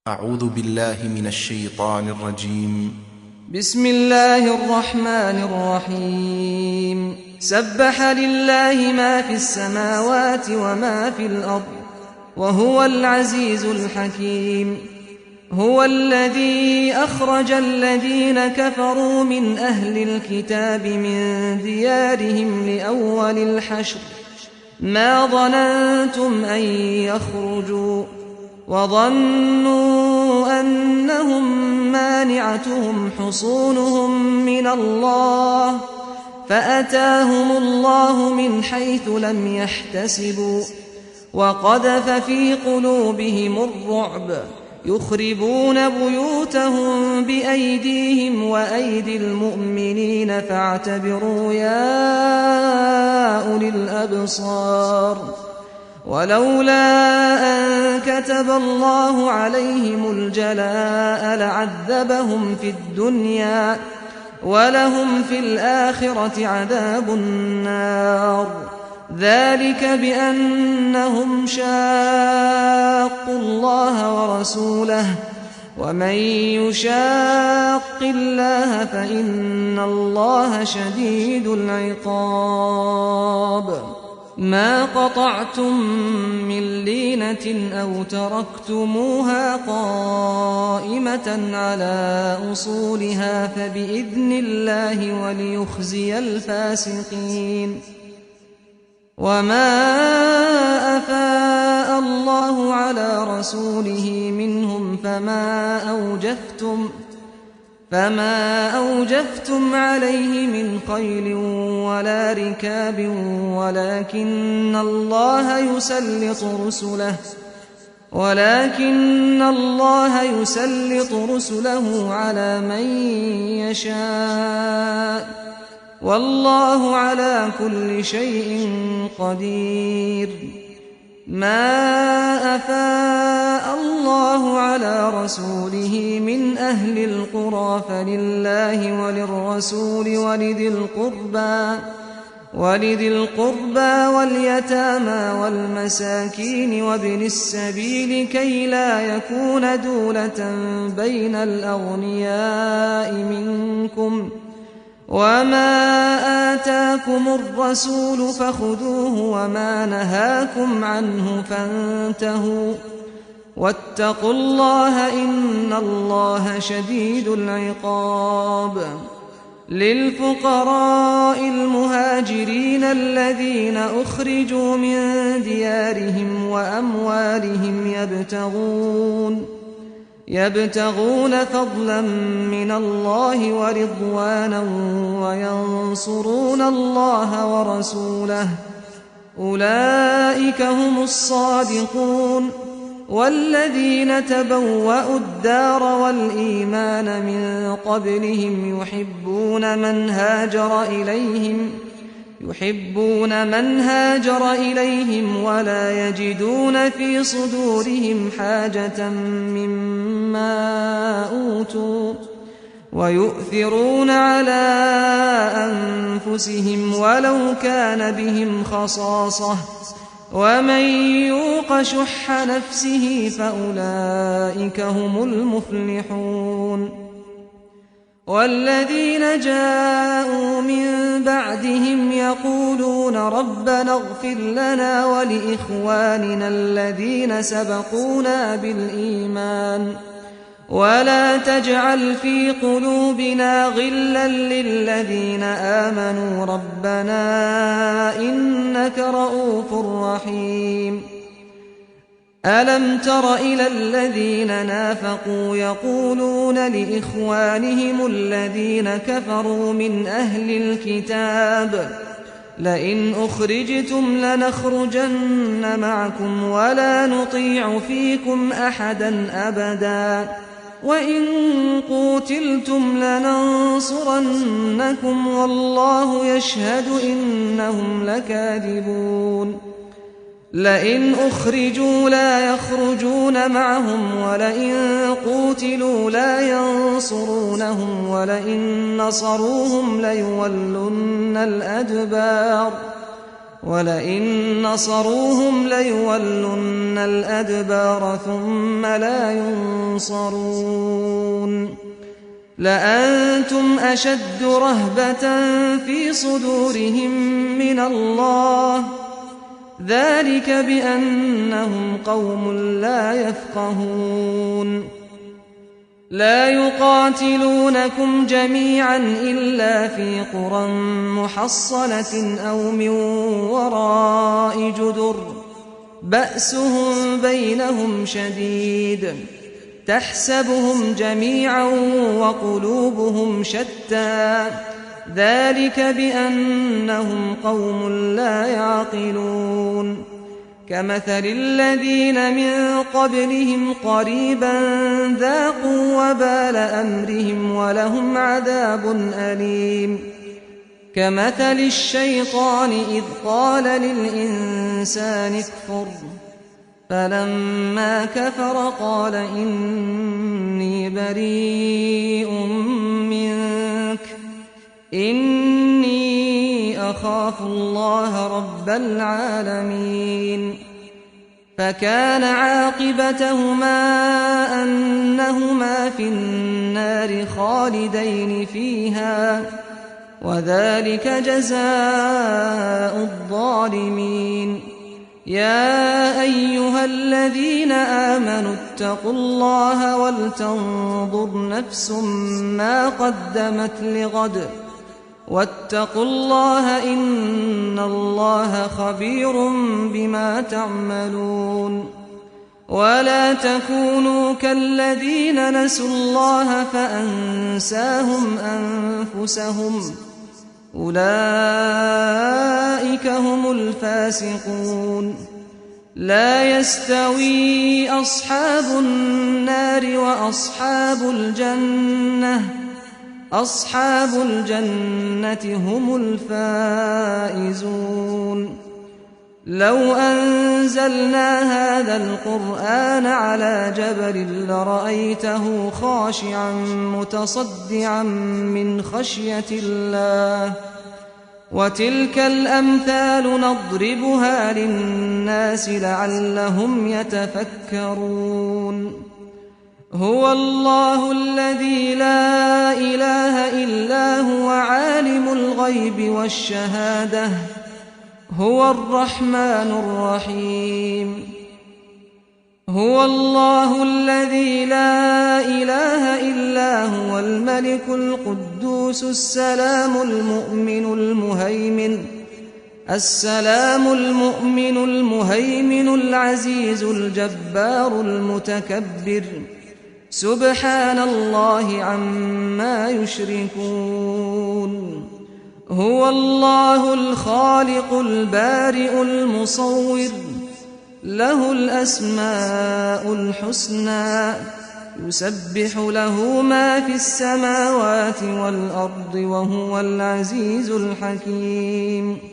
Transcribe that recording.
أعوذ بالله من الشيطان الرجيم. بسم الله الرحمن الرحيم. سبح لله ما في السماوات وما في الأرض وهو العزيز الحكيم. هو الذي أخرج الذين كفروا من أهل الكتاب من ديارهم لأول الحشر ما ظننتم أن يخرجوا وظنوا أنهم مانعتهم حصونهم من الله فأتاهم الله من حيث لم يحتسبوا وقذف في قلوبهم الرعب يخربون بيوتهم بأيديهم وأيدي المؤمنين فاعتبروا يا أولي الأبصار. ولولا أن كتب الله عليهم الجلاء لعذبهم في الدنيا ولهم في الآخرة عذاب النار. ذلك بأنهم شاقوا الله ورسوله ومن يشاق الله فإن الله شديد العقاب. ما قطعتم من لينة أو تركتموها قائمة على أصولها فبإذن الله وليخزي الفاسقين. وما أفاء الله على رسوله منهم فما أوجفتم عليه من خيل ولا ركاب ولكن الله يسلط رسله على من يشاء والله على كل شيء قدير. ما أفاء الله على رسوله من أهل القرى فلله وللرسول ولذي القربى واليتامى والمساكين وابن السبيل كي لا يكون دولة بين الأغنياء منكم. وما آتاكم الرسول فخذوه وما نهاكم عنه فانتهوا واتقوا الله إن الله شديد العقاب. للفقراء المهاجرين الذين أخرجوا من ديارهم وأموالهم يبتغون فضلا من الله ورضوانا وينصرون الله ورسوله أولئك هم الصادقون. والذين تبوأوا الدار والإيمان من قبلهم يحبون من هاجر إليهم ولا يجدون في صدورهم حاجة مما أوتوا ويؤثرون على أنفسهم ولو كان بهم خصاصة ومن يوق شح نفسه فأولئك هم المفلحون. والذين جاءوا من بعدهم يقولون ربنا اغفر لنا ولإخواننا الذين سبقونا بالإيمان ولا تجعل في قلوبنا غلا للذين آمنوا ربنا إنك رؤوف رحيم. ألم تر إلى الذين نافقوا يقولون لإخوانهم الذين كفروا من أهل الكتاب لئن أخرجتم لنخرجن معكم ولا نطيع فيكم أحدا أبدا وإن قوتلتم لننصرنكم والله يشهد إنهم لكاذبون. لئن أخرجوا لا يخرجون معهم ولئن قوتلوا لا ينصرونهم ولئن نصروهم ليولن الأدبار ولئن نصروهم ليولن الأدبار ثم لا ينصرون لأنتم أشد رهبة في صدورهم من الله ذلك بأنهم قوم لا يفقهون لا يقاتلونكم جميعا إلا في قرى محصنة أو من وراء جدر بأسهم بينهم شديد تحسبهم جميعا وقلوبهم شتى ذلك بأنهم قوم لا يعقلون كمثل الذين من قبلهم قريبا ذاقوا وبال أمرهم ولهم عذاب أليم كمثل الشيطان إذ قال للإنسان اكفر فلما كفر قال إني بريء منك إني أخاف الله رب العالمين فكان عاقبتهما أنهما في النار خالدين فيها وذلك جزاء الظالمين يا أيها الذين آمنوا اتقوا الله ولتنظر نفس ما قدمت لغد واتقوا الله إن الله خبير بما تعملون ولا تكونوا كالذين نسوا الله فأنساهم أنفسهم أولئك هم الفاسقون لا يستوي أصحاب النار وأصحاب الجنة هم الفائزون لو أنزلنا هذا القرآن على جبل لرأيته خاشعا متصدعا من خشية الله وتلك الأمثال نضربها للناس لعلهم يتفكرون هو الله الذي لا إله إلا هو عالم الغيب والشهادة هو الرحمن الرحيم هو الله الذي لا إله إلا هو الملك القدوس السلام المؤمن المهيمن العزيز الجبار المتكبر سبحان الله عما يشركون هو الله الخالق البارئ المصور له الأسماء الحسنى يسبح له ما في السماوات والأرض وهو العزيز الحكيم